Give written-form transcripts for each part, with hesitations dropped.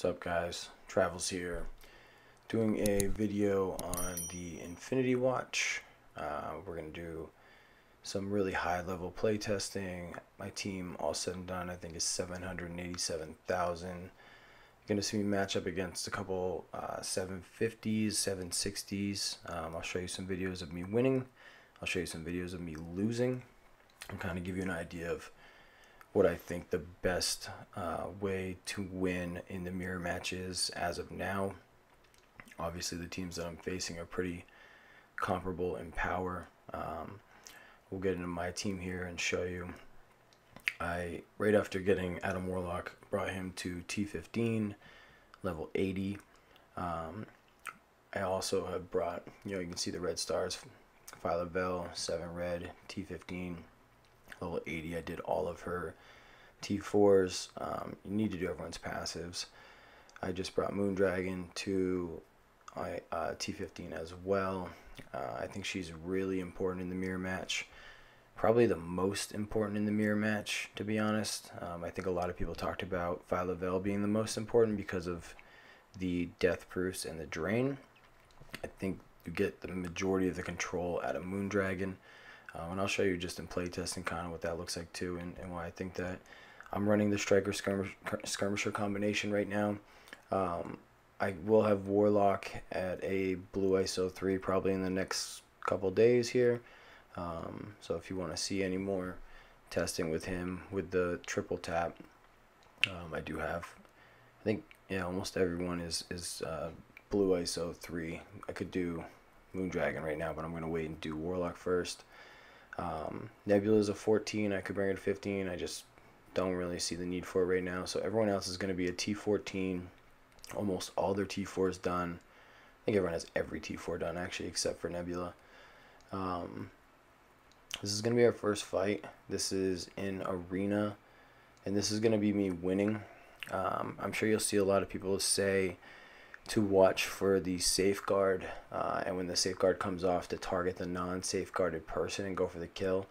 What's up, guys? Travels here, doing a video on the Infinity Watch. We're going to do some really high-level play testing. My team, all said and done, I think is 787,000. You're going to see me match up against a couple 750s, 760s. I'll show you some videos of me winning. I'll show you some videos of me losing, and kind of give you an idea of what I think the best way to win in the mirror match is as of now. Obviously, the teams that I'm facing are pretty comparable in power. We'll get into my team here and show you. Right after getting Adam Warlock, brought him to T15, level 80. I also have brought, you can see the red stars, Phyla 7 red, T15, level 80. I did all of her T4s. You need to do everyone's passives. I just brought Moonddragon to T15 as well. I think she's really important in the mirror match. Probably the most important in the mirror match, to be honest. I think a lot of people talked about Phyla being the most important because of the death proofs and the drain. I think you get the majority of the control out of Moonddragon. And I'll show you just in playtesting kind of what that looks like too, and why I think that I'm running the striker skirmisher combination right now. I will have Warlock at a blue ISO 3 probably in the next couple days here. So if you want to see any more testing with him with the triple tap, I do have. I think almost everyone is blue ISO 3. I could do Moonddragon right now, but I'm going to wait and do Warlock first. Nebula's a 14. I could bring it to 15. I just don't really see the need for it right now. So everyone else is going to be a T14. Almost all their T4s done. I think everyone has every T4 done actually, except for Nebula. This is going to be our first fight. This is in arena, and this is going to be me winning. I'm sure you'll see a lot of people say to watch for the safeguard, and when the safeguard comes off, to target the non-safeguarded person and go for the kill.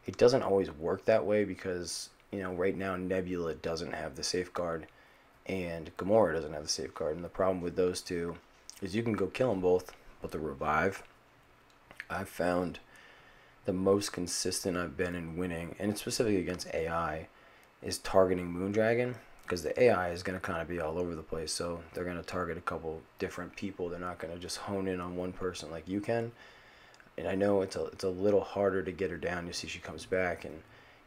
It doesn't always work that way because right now Nebula doesn't have the safeguard and Gamora doesn't have the safeguard, and the problem with those two is you can go kill them both, but the revive, I've found the most consistent I've been in winning, and specifically against AI, is targeting Moonddragon. Because the AI is going to kind of be all over the place, so they're going to target a couple different people. They're not going to just hone in on one person like you can. And I know it's a little harder to get her down. You see she comes back, and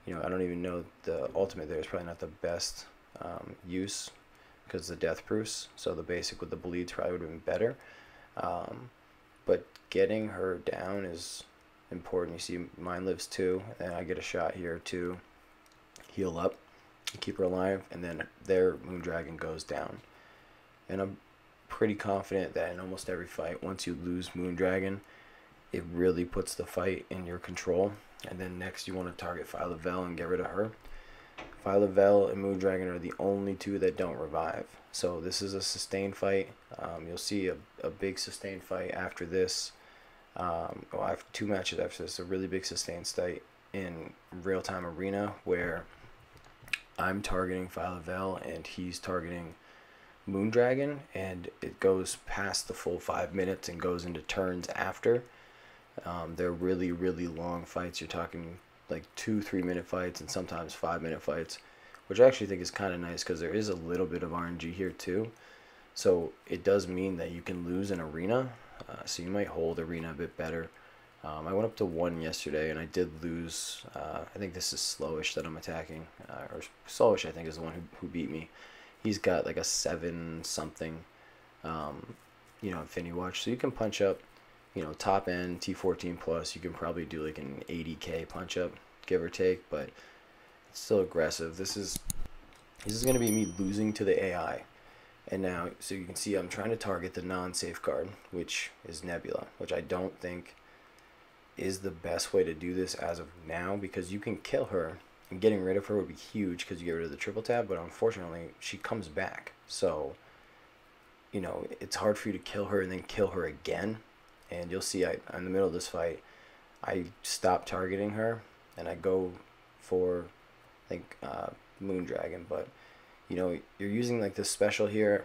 I don't even know the ultimate there is probably not the best use because the death proofs. So the basic with the bleeds probably would have been better. But getting her down is important. You see mine lives too, and I get a shot here to heal up. Keep her alive, and then their Moonddragon goes down. And I'm pretty confident that in almost every fight, once you lose Moonddragon, it really puts the fight in your control. And then next you want to target Phyla and get rid of her. Phyla and Moonddragon are the only two that don't revive. So this is a sustained fight. You'll see a big sustained fight after this. After 2 matches after this, a really big sustained fight in real-time arena where I'm targeting Phyla and he's targeting Moonddragon, and it goes past the full 5 minutes and goes into turns after. They're really, really long fights. You're talking like 2-3 minute fights and sometimes 5-minute fights, which I actually think is kind of nice because there is a little bit of RNG here too. So it does mean that you can lose an arena, so you might hold arena a bit better. I went up to 1 yesterday, and I did lose. I think this is Slowish that I'm attacking. Or Slowish, I think, is the one who beat me. He's got like a 7-something, Infinity Watch. So you can punch up, top end, T14 plus. You can probably do like an 80k punch up, give or take, but it's still aggressive. This is going to be me losing to the AI. And now, so you can see I'm trying to target the non-safeguard, which is Nebula, which I don't think is the best way to do this as of now, because you can kill her, and getting rid of her would be huge because you get rid of the triple tap, but unfortunately she comes back, so it's hard for you to kill her and then kill her again. And you'll see in the middle of this fight I stop targeting her and I go for I think Moonddragon, but you know, you're using like this special here.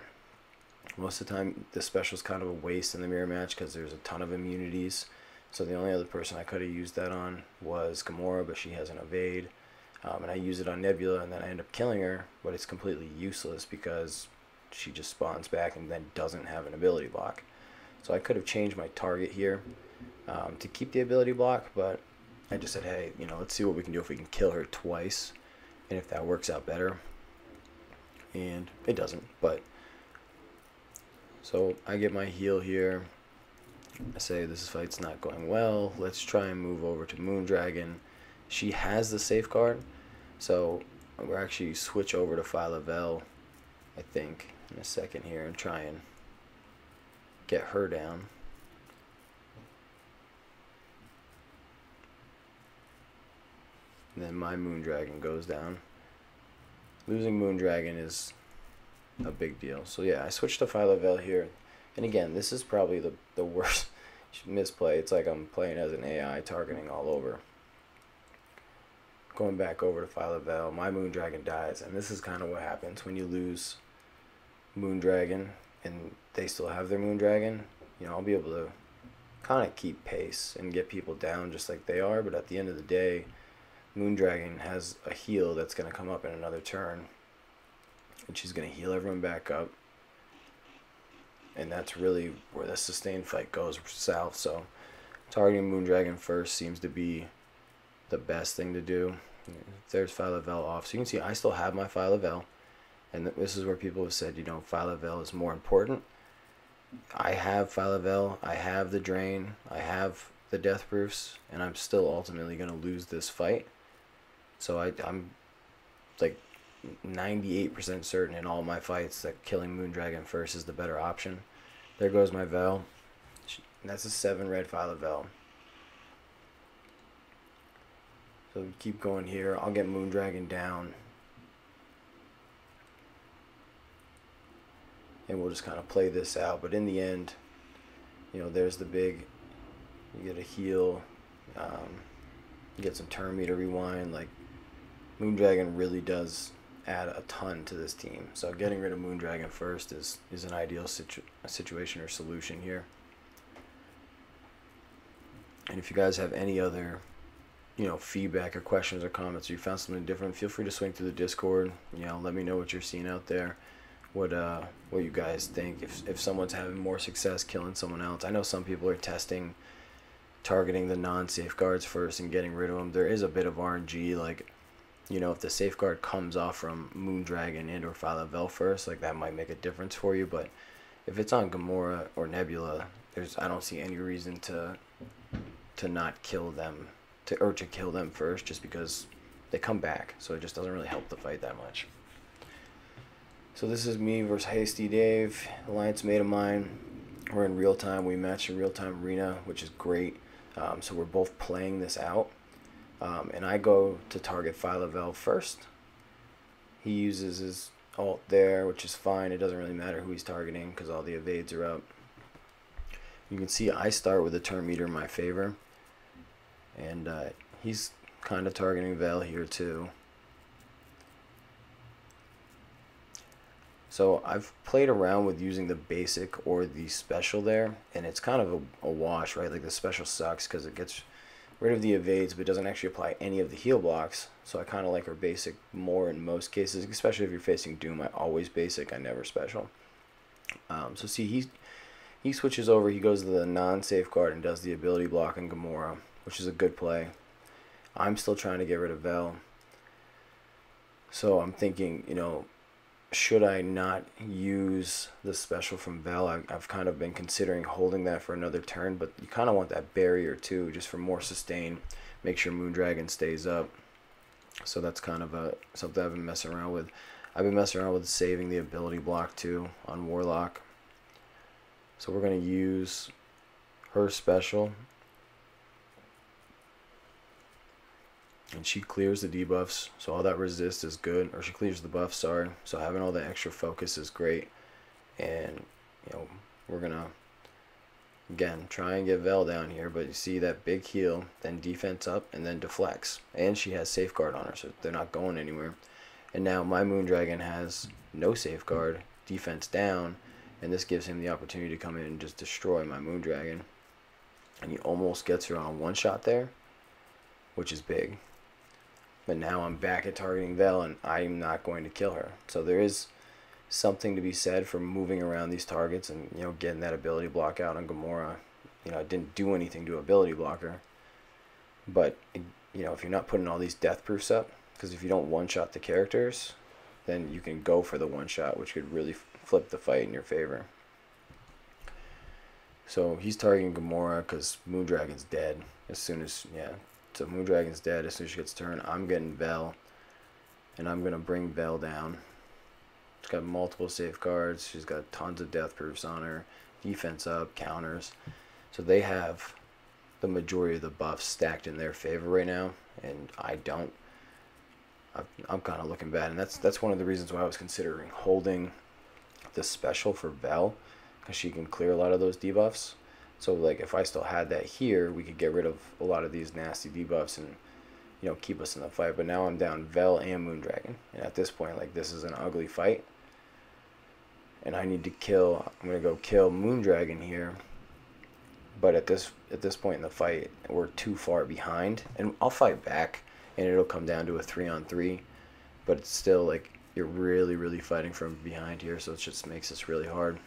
Most of the time, this special is kind of a waste in the mirror match because there's a ton of immunities. So the only other person I could have used that on was Gamora, but she has an evade. And I use it on Nebula, and then I end up killing her, but it's completely useless because she just spawns back and then doesn't have an ability block. So I could have changed my target here to keep the ability block, but I just said, hey, you know, let's see what we can do if we can kill her twice, and if that works out better. And it doesn't, but so I get my heal here. I say this fight's not going well. Let's try and move over to Moonddragon. She has the safeguard, so we're actually switch over to Phyla, I think, in a second here and try and get her down. And then my Moonddragon goes down. Losing Moonddragon is a big deal. So yeah, I switched to Phyla here. And again, this is probably the worst misplay. It's like I'm playing as an AI targeting all over. Going back over to Phyla, my Moonddragon dies. And this is kind of what happens when you lose Moonddragon and they still have their Moonddragon. You know, I'll be able to kind of keep pace and get people down just like they are. But at the end of the day, Moonddragon has a heal that's going to come up in another turn. And she's going to heal everyone back up. And that's really where the sustained fight goes south. So targeting Moonddragon first seems to be the best thing to do. There's Phyla off. So you can see I still have my Phyla. And this is where people have said, you know, Phyla is more important. I have Phyla, I have the Drain, I have the Death Proofs, and I'm still ultimately going to lose this fight. So I'm like 98% certain in all my fights that killing Moonddragon first is the better option. There goes my Vel. That's a 7 red Phyla. So we keep going here. I'll get Moonddragon down. And we'll just kind of play this out. But in the end, you know, there's the big, you get a heal, you get some turn meter rewind. Like, Moonddragon really does add a ton to this team. So getting rid of Moonddragon first is an ideal situation or solution here. And if you guys have any other, you know, feedback or questions or comments, or you found something different, feel free to swing through the Discord. You know, let me know what you're seeing out there. What you guys think, if someone's having more success killing someone else. I know some people are testing targeting the non-safeguards first and getting rid of them. There is a bit of RNG, like, you know, if the safeguard comes off from Moonddragon and or Phyla first, like, that might make a difference for you. But if it's on Gamora or Nebula, I don't see any reason to not kill them, to kill them first, just because they come back. So it just doesn't really help the fight that much. So this is me versus Hasty Dave, alliance mate of mine. We're in real time. We match in real time arena, which is great. So we're both playing this out. And I go to target Phyla first. He uses his ult there, which is fine. It doesn't really matter who he's targeting because all the evades are up. You can see I start with a turn meter in my favor. And he's kind of targeting Vel here too. So I've played around with using the basic or the special there, and it's kind of a wash, right? Like, the special sucks because it gets rid of the evades, but it doesn't actually apply any of the heal blocks. So I kind of like our basic more in most cases, especially if you're facing Doom. I always basic, I never special. So see, he switches over, he goes to the non-safeguard and does the ability block on Gamora, which is a good play. I'm still trying to get rid of Vel. So I'm thinking, you know, should I not use the special from Vel? I've kind of been considering holding that for another turn, but you kind of want that barrier too, just for more sustain. Make sure Moonddragon stays up. So that's kind of something I've been messing around with. I've been messing around with saving the ability block too on Warlock. So we're going to use her special. And she clears the debuffs, so all that resist is good, or she clears the buff, sorry. So having all that extra focus is great. And, you know, we're gonna again try and get Vel down here, but you see that big heal, then defense up, and then deflects. And she has safeguard on her, so they're not going anywhere. And now my Moonddragon has no safeguard, defense down, and this gives him the opportunity to come in and just destroy my Moonddragon. And he almost gets her on a one-shot there, which is big. But now I'm back at targeting Vel, and I'm not going to kill her. So there is something to be said for moving around these targets and, you know, getting that ability block out on Gamora. You know, it didn't do anything to ability blocker. But, you know, if you're not putting all these death proofs up, because if you don't one-shot the characters, then you can go for the one-shot, which could really flip the fight in your favor. So he's targeting Gamora because Moondragon's dead as soon as, yeah. So Moondragon's dead as soon as she gets turned. I'm getting Vel, and I'm going to bring Vel down. She's got multiple safeguards. She's got tons of death proofs on her. Defense up, counters. So they have the majority of the buffs stacked in their favor right now, and I don't. I'm kind of looking bad, and that's one of the reasons why I was considering holding the special for Vel, because she can clear a lot of those debuffs. So like if I still had that here, we could get rid of a lot of these nasty debuffs and, you know, keep us in the fight. But now I'm down Vel and Moondragon, and at this point, like, this is an ugly fight, and I need to kill. I'm gonna go kill Moondragon here. But at this point in the fight, we're too far behind, and I'll fight back, and it'll come down to a 3-on-3. But it's still like you're really fighting from behind here, so it just makes this really hard.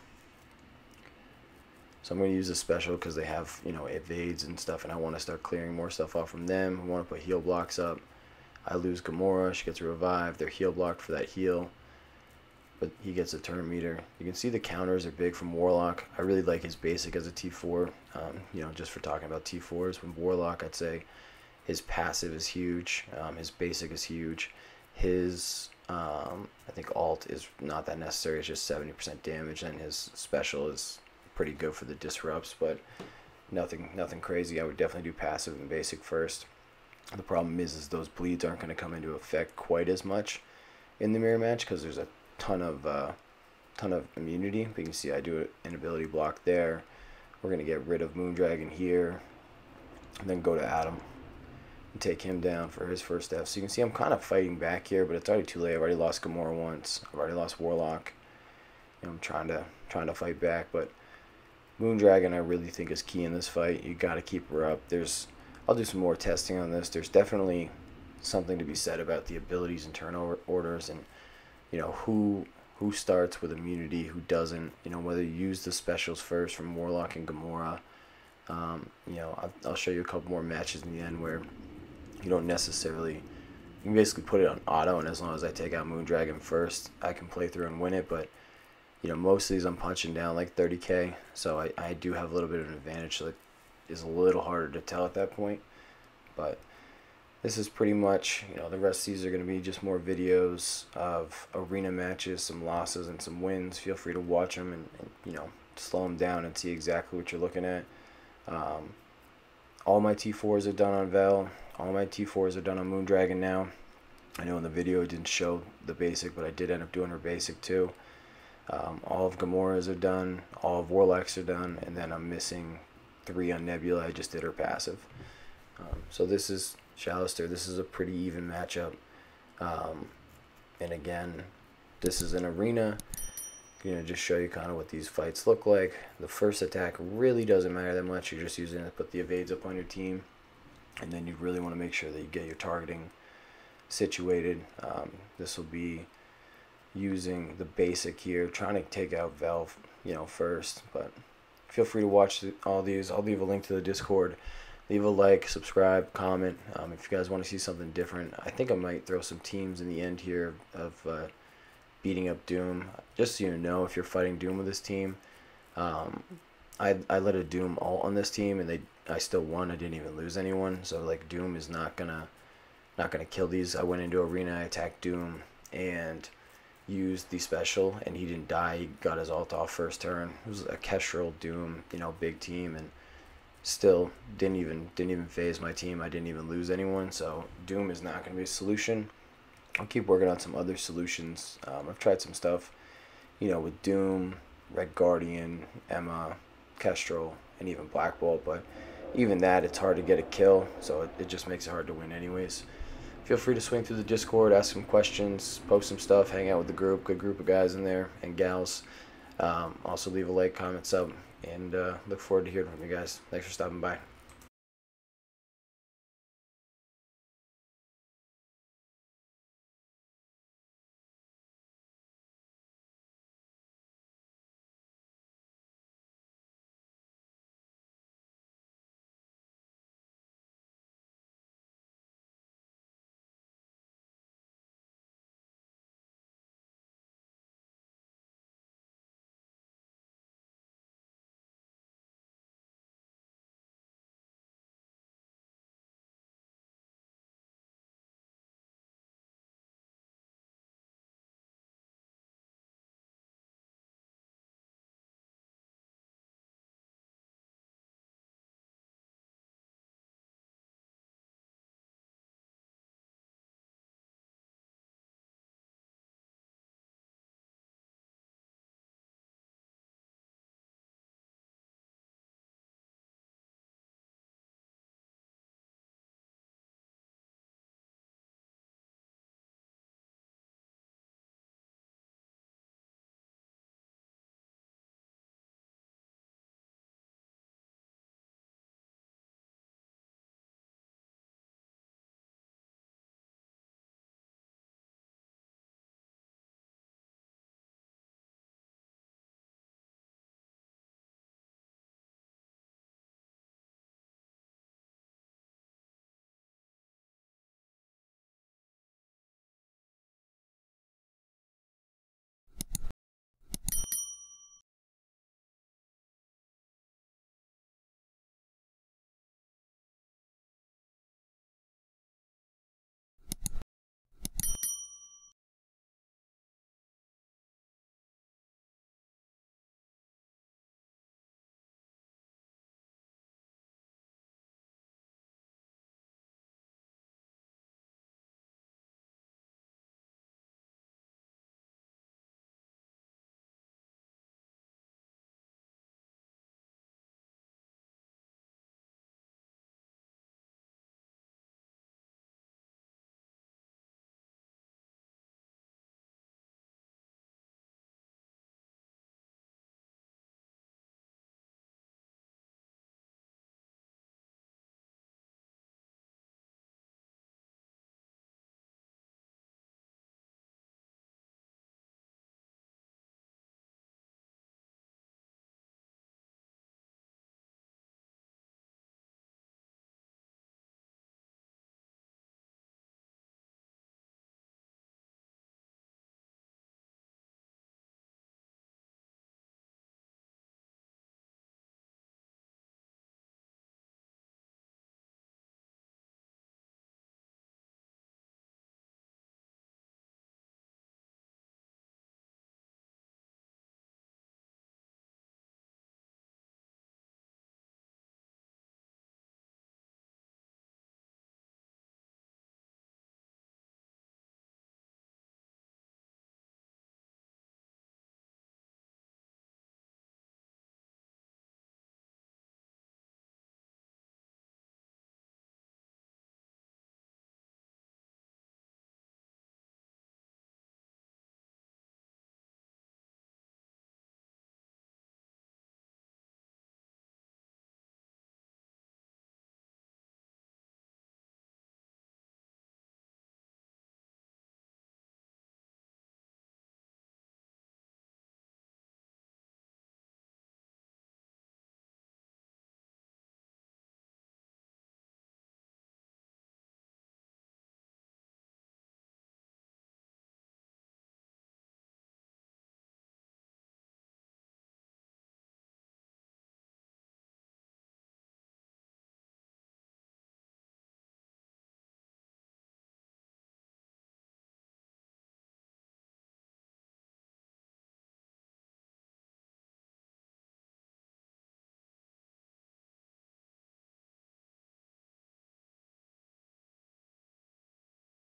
So I'm going to use a special because they have, you know, evades and stuff, and I want to start clearing more stuff off from them. I want to put heal blocks up. I lose Gamora, she gets revived. They're heal blocked for that heal, but he gets a turn meter. You can see the counters are big from Warlock. I really like his basic as a T4. You know, just for talking about T4s, with Warlock, I'd say his passive is huge. His basic is huge. His, I think alt is not that necessary. It's just 70% damage, and his special is pretty good for the disrupts, but nothing crazy. I would definitely do passive and basic first. The problem is those bleeds aren't going to come into effect quite as much in the mirror match because there's a ton of immunity. But you can see I do an ability block there. We're going to get rid of Moondragon here, and then go to Adam and take him down for his first F. So you can see I'm kind of fighting back here, but it's already too late. I've already lost Gamora once. I've already lost Warlock. You know, I'm trying to fight back, but Moondragon I really think is key in this fight. You got to keep her up. I'll do some more testing on this. There's definitely something to be said about the abilities and turnover orders, and, you know, who starts with immunity, who doesn't. You know, whether you use the specials first from Warlock and Gamora. You know, I'll show you a couple more matches in the end where you don't necessarily. You can basically put it on auto, and as long as I take out Moondragon first, I can play through and win it. But, you know, most of these I'm punching down like 30k, so I do have a little bit of an advantage. So it is a little harder to tell at that point. But this is pretty much, you know, the rest of these are going to be just more videos of arena matches, some losses and some wins. Feel free to watch them and you know, slow them down and see exactly what you're looking at. All my T4s are done on Vel. All my T4s are done on Moondragon now. I know in the video it didn't show the basic, but I did end up doing her basic too. All of Gamora's are done. All of Warlock's are done. And then I'm missing 3 on Nebula. I just did her passive. So this is Shallister. This is a pretty even matchup. And again, this is an arena. You know, just show you kind of what these fights look like. The first attack really doesn't matter that much. You're just using it to put the evades up on your team. And then you really want to make sure that you get your targeting situated. This will be using the basic here, trying to take out Vel, you know, first. But feel free to watch all these. I'll leave a link to the Discord. Leave a like, subscribe, comment. If you guys want to see something different, I think I might throw some teams in the end here of beating up Doom. Just so you know, if you're fighting Doom with this team, I let a Doom ult on this team, and I still won. I didn't even lose anyone. So like, Doom is not gonna kill these. I went into arena, I attacked Doom, and used the special, and he didn't die. He got his ult off first turn. It was a Kestrel Doom, you know, big team, and still didn't even phase my team. I didn't even lose anyone. So Doom is not going to be a solution. I'll keep working on some other solutions. I've tried some stuff, you know, with Doom, Red Guardian, Emma, Kestrel, and even Black Bolt, but even that, it's hard to get a kill, so it just makes it hard to win anyways. feel free to swing through the Discord, ask some questions, post some stuff, hang out with the group. Good group of guys in there and gals. Also leave a like, comment, sub, and look forward to hearing from you guys. Thanks for stopping by.